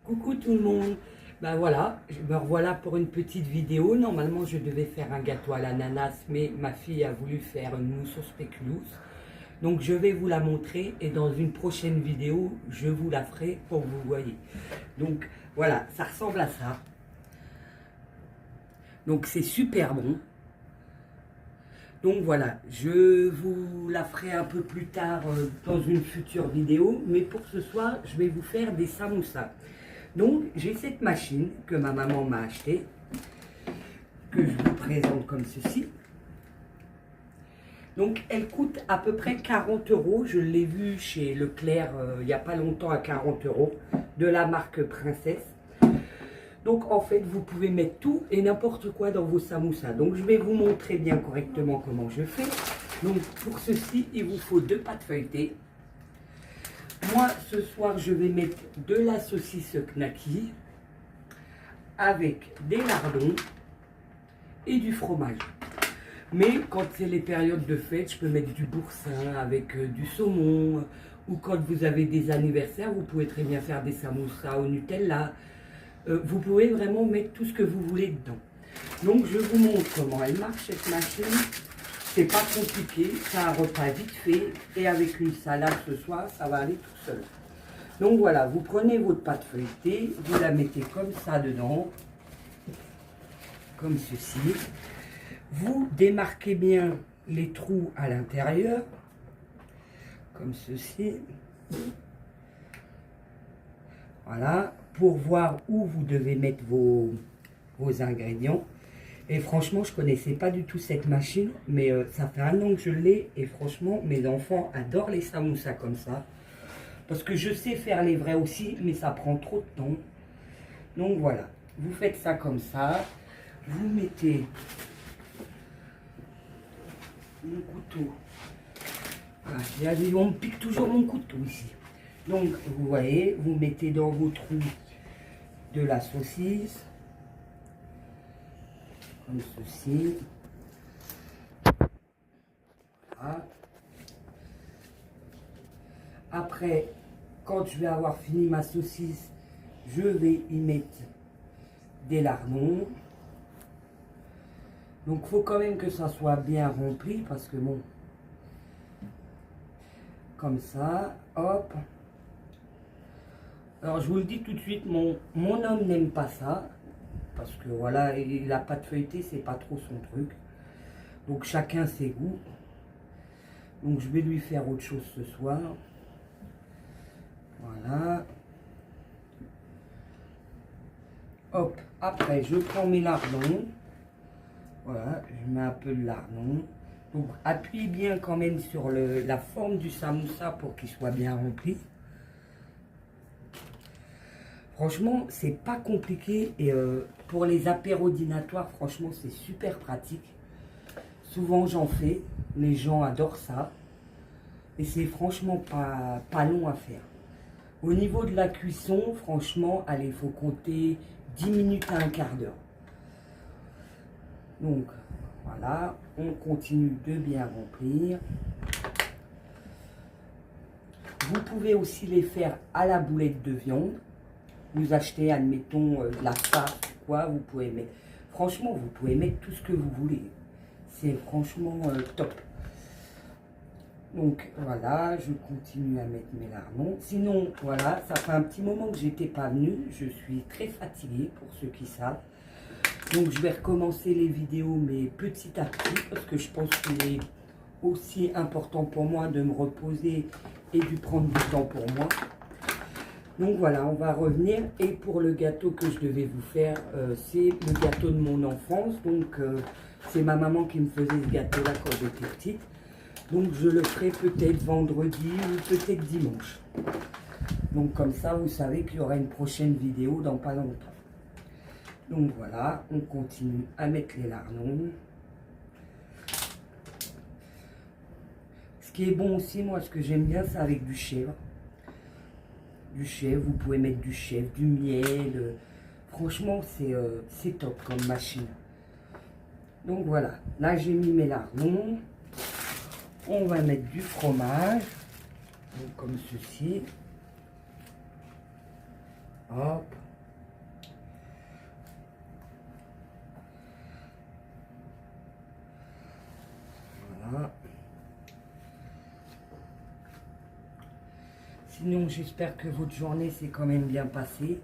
Coucou tout le monde. Ben voilà, me revoilà pour une petite vidéo. Normalement, je devais faire un gâteau à l'ananas, mais ma fille a voulu faire une mousse au spéculoos. Donc, je vais vous la montrer et dans une prochaine vidéo, je vous la ferai pour que vous voyez. Donc, voilà, ça ressemble à ça. Donc, c'est super bon. Donc voilà, je vous la ferai un peu plus tard dans une future vidéo, mais pour ce soir, je vais vous faire des samoussas. Donc j'ai cette machine que ma maman m'a achetée, que je vous présente comme ceci. Donc elle coûte à peu près 40 €, je l'ai vue chez Leclerc il n'y a pas longtemps à 40 €, de la marque Princesse. Donc en fait, vous pouvez mettre tout et n'importe quoi dans vos samoussas. Donc je vais vous montrer bien correctement comment je fais. Donc pour ceci, il vous faut 2 pâtes feuilletées. Moi, ce soir, je vais mettre de la saucisse knacky avec des lardons et du fromage. Mais quand c'est les périodes de fête, je peux mettre du boursin avec du saumon. Ou quand vous avez des anniversaires, vous pouvez très bien faire des samoussas au Nutella. Vous pouvez vraiment mettre tout ce que vous voulez dedans. Donc je vous montre comment elle marche cette machine. C'est pas compliqué, c'est un repas vite fait et avec une salade ce soir, ça va aller tout seul. Donc voilà, vous prenez votre pâte feuilletée, vous la mettez comme ça dedans, comme ceci. Vous démarquez bien les trous à l'intérieur, comme ceci. Voilà, pour voir où vous devez mettre vos ingrédients. Et franchement, je ne connaissais pas du tout cette machine, mais ça fait 1 an que je l'ai. Et franchement, mes enfants adorent les samoussas comme ça. Parce que je sais faire les vrais aussi, mais ça prend trop de temps. Donc voilà, vous faites ça comme ça. Vous mettez mon couteau. Voilà, on me pique toujours mon couteau ici. Donc, vous voyez, vous mettez dans vos trous de la saucisse, comme ceci. Voilà. Après, quand je vais avoir fini ma saucisse, je vais y mettre des lardons. Donc, il faut quand même que ça soit bien rempli, parce que bon, comme ça, hop. Alors, je vous le dis tout de suite, mon homme n'aime pas ça. Parce que voilà, la pâte feuilletée, c'est pas trop son truc. Donc, chacun ses goûts. Donc, je vais lui faire autre chose ce soir. Voilà. Hop, après, je prends mes lardons. Voilà, je mets un peu de lardons. Donc, appuyez bien quand même sur la forme du samoussa pour qu'il soit bien rempli. Franchement, c'est pas compliqué et pour les apéros dînatoires, franchement, c'est super pratique. Souvent, j'en fais. Les gens adorent ça. Et c'est franchement pas long à faire. Au niveau de la cuisson, franchement, allez, il faut compter 10 minutes à un quart d'heure. Donc, voilà, on continue de bien remplir. Vous pouvez aussi les faire à la boulette de viande. Vous achetez, admettons, la farce, quoi, vous pouvez mettre. Franchement, vous pouvez mettre tout ce que vous voulez. C'est franchement top. Donc, voilà, je continue à mettre mes lardons. Sinon, voilà, ça fait un petit moment que j'étais pas venue. Je suis très fatiguée, pour ceux qui savent. Donc, je vais recommencer les vidéos, mais petit à petit, parce que je pense qu'il est aussi important pour moi de me reposer et de prendre du temps pour moi. Donc voilà, on va revenir. Et pour le gâteau que je devais vous faire, c'est le gâteau de mon enfance. Donc c'est ma maman qui me faisait ce gâteau-là quand j'étais petite. Donc je le ferai peut-être vendredi ou peut-être dimanche. Donc comme ça, vous savez qu'il y aura une prochaine vidéo dans pas longtemps. Donc voilà, on continue à mettre les lardons. Ce qui est bon aussi, moi, ce que j'aime bien, c'est avec du chèvre. Du chèvre, vous pouvez mettre du chèvre, du miel. Franchement, c'est top comme machine. Donc voilà, là j'ai mis mes lardons. On va mettre du fromage, donc comme ceci. Hop. Sinon, j'espère que votre journée s'est quand même bien passée.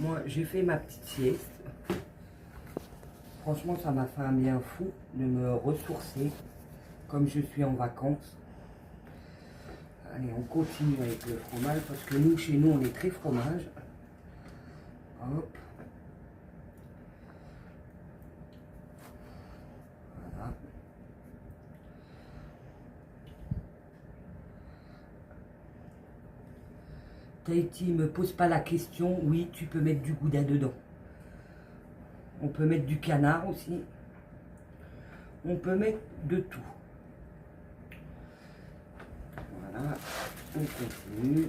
Moi, j'ai fait ma petite sieste. Franchement, ça m'a fait un bien fou de me ressourcer, comme je suis en vacances. Allez, on continue avec le fromage, parce que nous, chez nous, on est très fromage. Hop. Voilà. Tahiti, me pose pas la question. Oui, tu peux mettre du gouda dedans. On peut mettre du canard aussi. On peut mettre de tout. Voilà, on continue.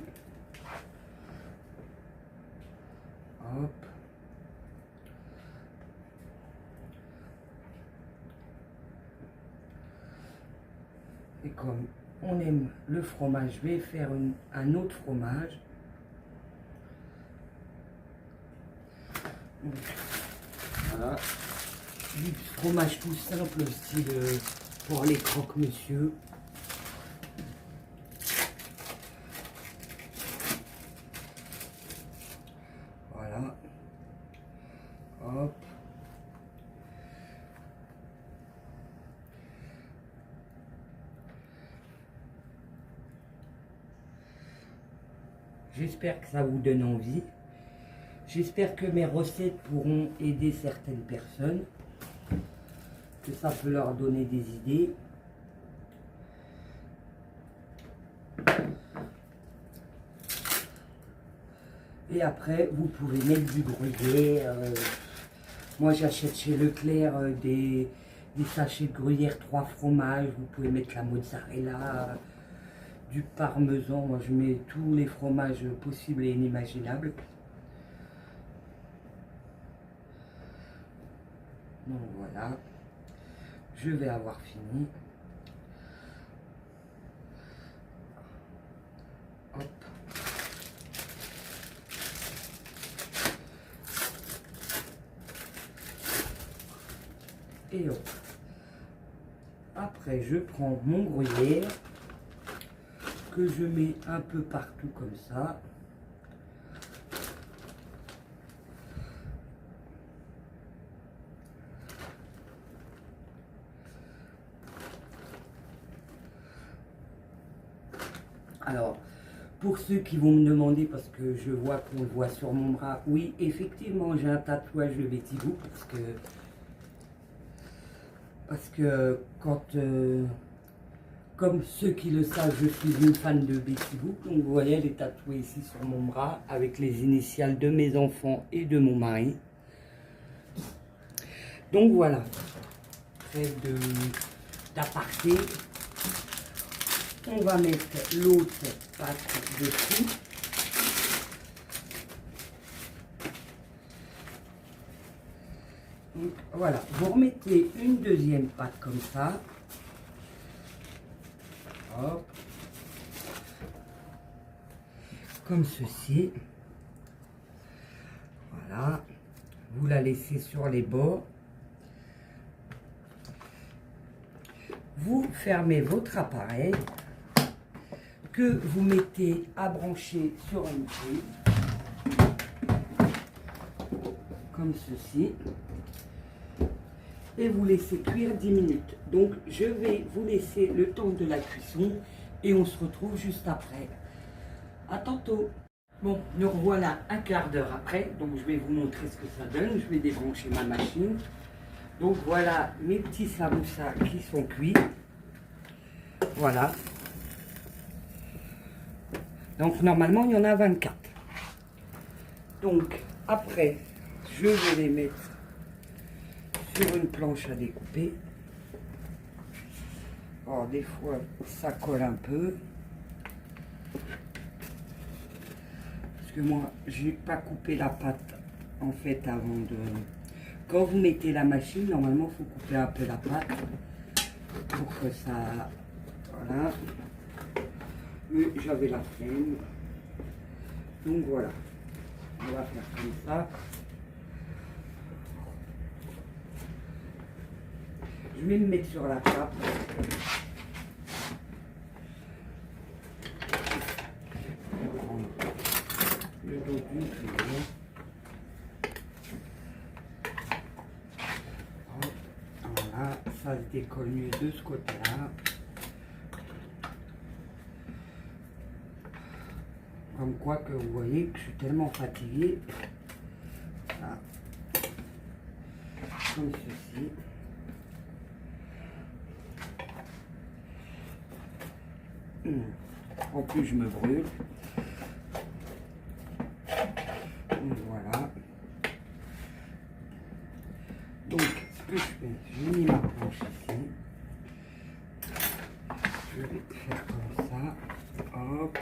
Hop. Et comme on aime le fromage, je vais faire un autre fromage. Voilà. Du fromage tout simple, style pour les croque-monsieur. Voilà. Hop. J'espère que ça vous donne envie. J'espère que mes recettes pourront aider certaines personnes, que ça peut leur donner des idées. Et après, vous pouvez mettre du gruyère. Moi, j'achète chez Leclerc des sachets de gruyère 3 fromages. Vous pouvez mettre la mozzarella, du parmesan. Moi, je mets tous les fromages possibles et inimaginables. Donc voilà, je vais avoir fini. Hop. Et hop. Après, je prends mon gruyère que je mets un peu partout comme ça. Alors, pour ceux qui vont me demander, parce que je vois qu'on le voit sur mon bras, oui, effectivement, j'ai un tatouage de Betty Boop, parce que quand, comme ceux qui le savent, je suis une fan de Betty Boop, donc vous voyez, elle est tatouée ici sur mon bras, avec les initiales de mes enfants et de mon mari. Donc voilà, trêve d'aparté. On va mettre l'autre pâte dessus. Donc voilà, vous remettez une deuxième pâte comme ça. Hop. Comme ceci. Voilà. Vous la laissez sur les bords. Vous fermez votre appareil que vous mettez à brancher sur une prise, comme ceci, et vous laissez cuire 10 minutes. Donc je vais vous laisser le temps de la cuisson et on se retrouve juste après. À tantôt. Bon, nous revoilà un quart d'heure après, donc je vais vous montrer ce que ça donne. Je vais débrancher ma machine. Donc voilà mes petits samoussas qui sont cuits. Voilà. Donc normalement il y en a 24. Donc après je vais les mettre sur une planche à découper. Alors des fois ça colle un peu. Parce que moi j'ai pas coupé la pâte en fait avant de... Quand vous mettez la machine, normalement il faut couper un peu la pâte pour que ça... Voilà. Mais j'avais la flemme. Donc voilà. On va faire comme ça. Je vais me mettre sur la table. le dos d'une cuillère. Voilà, ça se décolle mieux de ce côté-là. Comme quoi que vous voyez que je suis tellement fatiguée. Voilà. Comme ceci. En plus, je me brûle. Voilà. Donc, ce que je fais, j'ai mis ma planche ici. Je vais faire comme ça. Hop.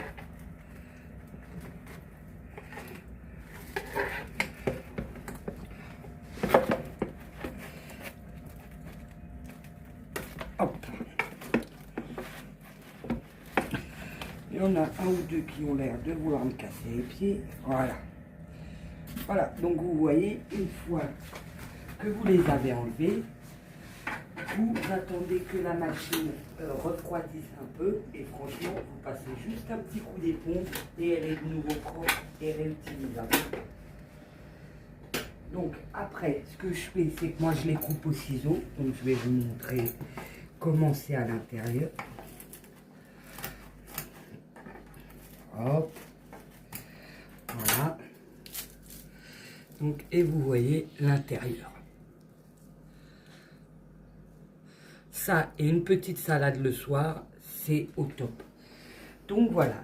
Hop. Il y en a un ou deux qui ont l'air de vouloir me casser les pieds. Voilà. Voilà. Donc vous voyez, une fois que vous les avez enlevés, vous attendez que la machine refroidisse un peu. Et franchement, vous passez juste un petit coup d'éponge et elle est de nouveau propre et réutilisable. Donc après, ce que je fais, c'est que moi je les coupe au ciseau. Donc je vais vous montrer comment c'est à l'intérieur. Hop. Voilà. Donc, et vous voyez l'intérieur. Ça et une petite salade le soir, c'est au top. Donc voilà.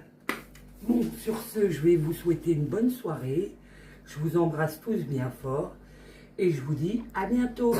Bon, sur ce, je vais vous souhaiter une bonne soirée. Je vous embrasse tous bien fort. Et je vous dis à bientôt.